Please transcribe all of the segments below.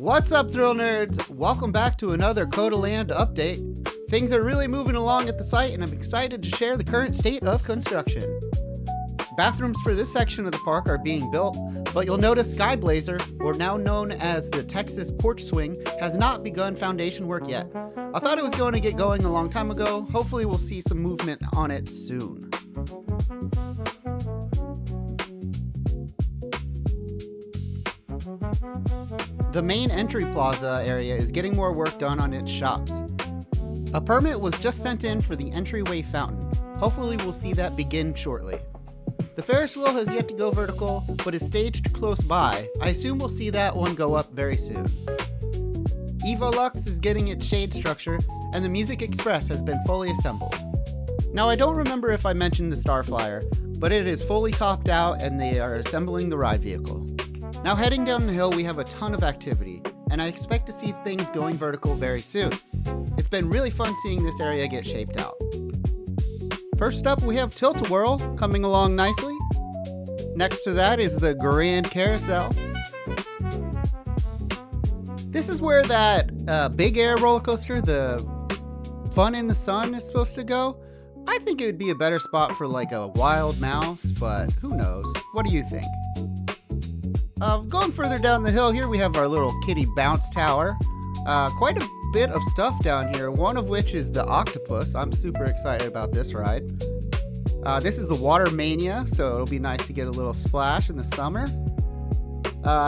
What's up, Thrill Nerds? Welcome back to another Cotaland update. Things are really moving along at the site, and I'm excited to share the current state of construction. Bathrooms for this section of the park are being built, but you'll notice Skyblazer, or now known as the Texas Porch Swing, has not begun foundation work yet. I thought it was going to get going a long time ago. Hopefully we'll see some movement on it soon. The main entry plaza area is getting more work done on its shops. A permit was just sent in for the Entryway fountain. Hopefully we'll see that begin shortly. The Ferris wheel has yet to go vertical, but is staged close by. I assume we'll see that one go up very soon. Evolux is getting its shade structure, and the Music Express has been fully assembled. Now I don't remember if I mentioned the Starflyer, but it is fully topped out and they are assembling the ride vehicle. Now heading down the hill, we have a ton of activity, and I expect to see things going vertical very soon. It's been really fun seeing this area get shaped out. First up, we have Tilt-A-Whirl coming along nicely. Next to that is the Grand Carousel. This is where that Big Air roller coaster, the Fun in the Sun, is supposed to go. I think it would be a better spot for like a Wild Mouse, but who knows? What do you think? Going further down the hill here, we have our little kiddie bounce tower. Quite a bit of stuff down here, one of which is the octopus. I'm super excited about this ride. This is the Water Mania, so it'll be nice to get a little splash in the summer.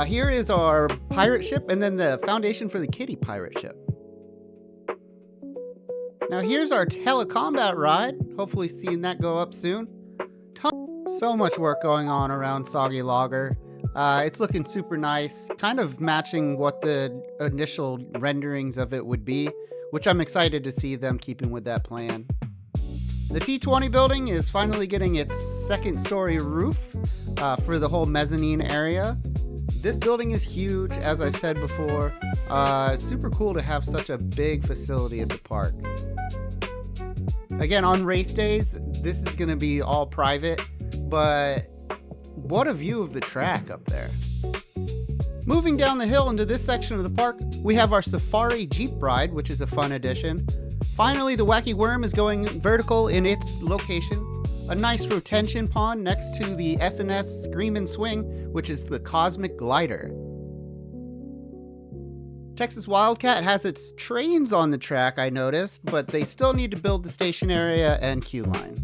Here is our pirate ship, and then the foundation for the kiddie pirate ship. Now here's our telecombat ride. Hopefully seeing that go up soon. So much work going on around Soggy Logger. It's looking super nice, kind of matching what the initial renderings of it would be, which I'm excited to see them keeping with that plan. The T20 building is finally getting its second story roof for the whole mezzanine area. This building is huge, as I've said before. Super cool to have such a big facility at the park. Again, on race days, this is going to be all private, but what a view of the track up there. Moving down the hill into this section of the park, we have our Safari Jeep ride, which is a fun addition. Finally, the Wacky Worm is going vertical in its location. A nice retention pond next to the S&S Scream and Swing, which is the Cosmic Glider. Texas Wildcat has its trains on the track, I noticed, but they still need to build the station area and queue line.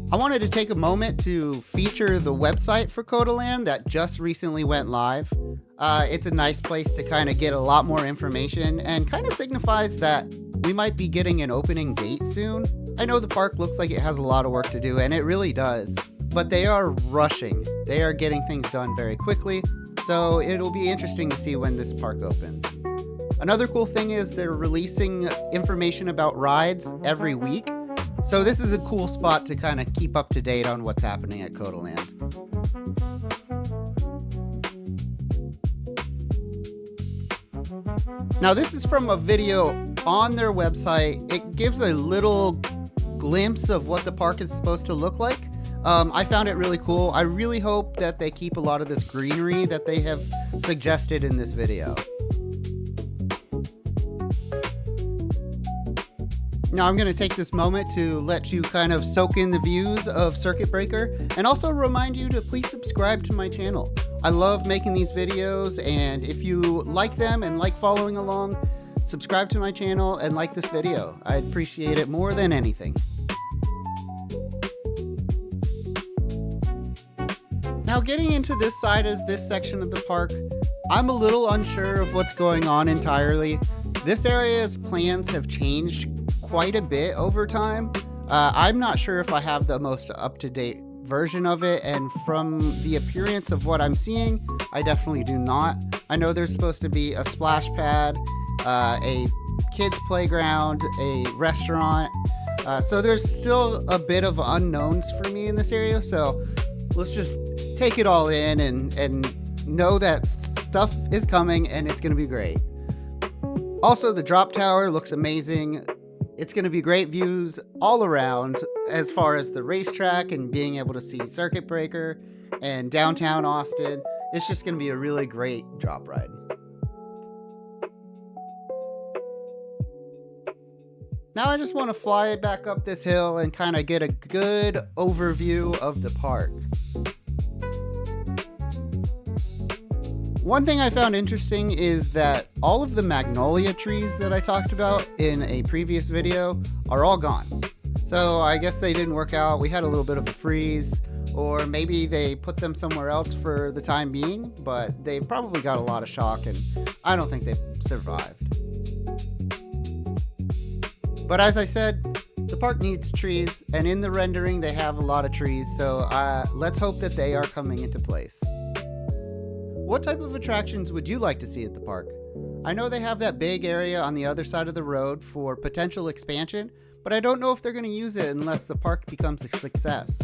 I wanted to take a moment to feature the website for Cotaland that just recently went live. It's a nice place to kind of get a lot more information and kind of signifies that we might be getting an opening date soon. I know the park looks like it has a lot of work to do, and it really does, but they are rushing. They are getting things done very quickly, so it'll be interesting to see when this park opens. Another cool thing is they're releasing information about rides every week. So this is a cool spot to kind of keep up to date on what's happening at Cotaland. Now this is from a video on their website. It gives a little glimpse of what the park is supposed to look like. I found it really cool. I really hope that they keep a lot of this greenery that they have suggested in this video. Now I'm going to take this moment to let you kind of soak in the views of Circuit Breaker and also remind you to please subscribe to my channel. I love making these videos, and if you like them and like following along, subscribe to my channel and like this video. I'd appreciate it more than anything. Now getting into this side of this section of the park, I'm a little unsure of what's going on entirely. This area's plans have changed quite a bit over time. I'm not sure if I have the most up-to-date version of it, and from the appearance of what I'm seeing, I definitely do not. I know there's supposed to be a splash pad, a kids playground, a restaurant, so there's still a bit of unknowns for me in this area, so let's just take it all in and know that stuff is coming and it's going to be great. Also, the drop tower looks amazing. It's going to be great views all around as far as the racetrack and being able to see Circuit Breaker and downtown Austin. It's just going to be a really great drop ride. Now I just want to fly back up this hill and kind of get a good overview of the park. One thing I found interesting is that all of the magnolia trees that I talked about in a previous video are all gone. So I guess they didn't work out. We had a little bit of a freeze, or maybe they put them somewhere else for the time being, but they probably got a lot of shock and I don't think they've survived. But as I said, the park needs trees, and in the rendering they have a lot of trees, so let's hope that they are coming into place. What type of attractions would you like to see at the park? I know they have that big area on the other side of the road for potential expansion, but I don't know if they're going to use it unless the park becomes a success.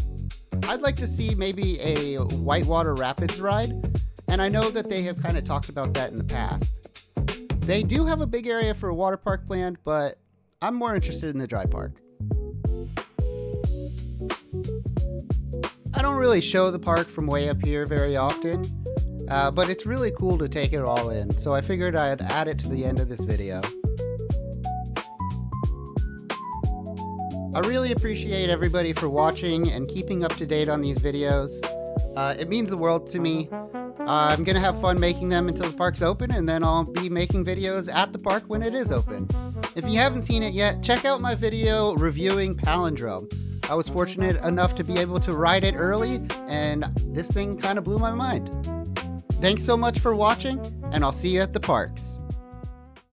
I'd like to see maybe a whitewater rapids ride, and I know that they have kind of talked about that in the past. They do have a big area for a water park planned, but I'm more interested in the dry park. I don't really show the park from way up here very often, but it's really cool to take it all in, so I figured I'd add it to the end of this video. I really appreciate everybody for watching and keeping up to date on these videos. It means the world to me. I'm going to have fun making them until the park's open, and then I'll be making videos at the park when it is open. If you haven't seen it yet, check out my video reviewing Palindrome. I was fortunate enough to be able to ride it early, and this thing kind of blew my mind. Thanks so much for watching, and I'll see you at the parks.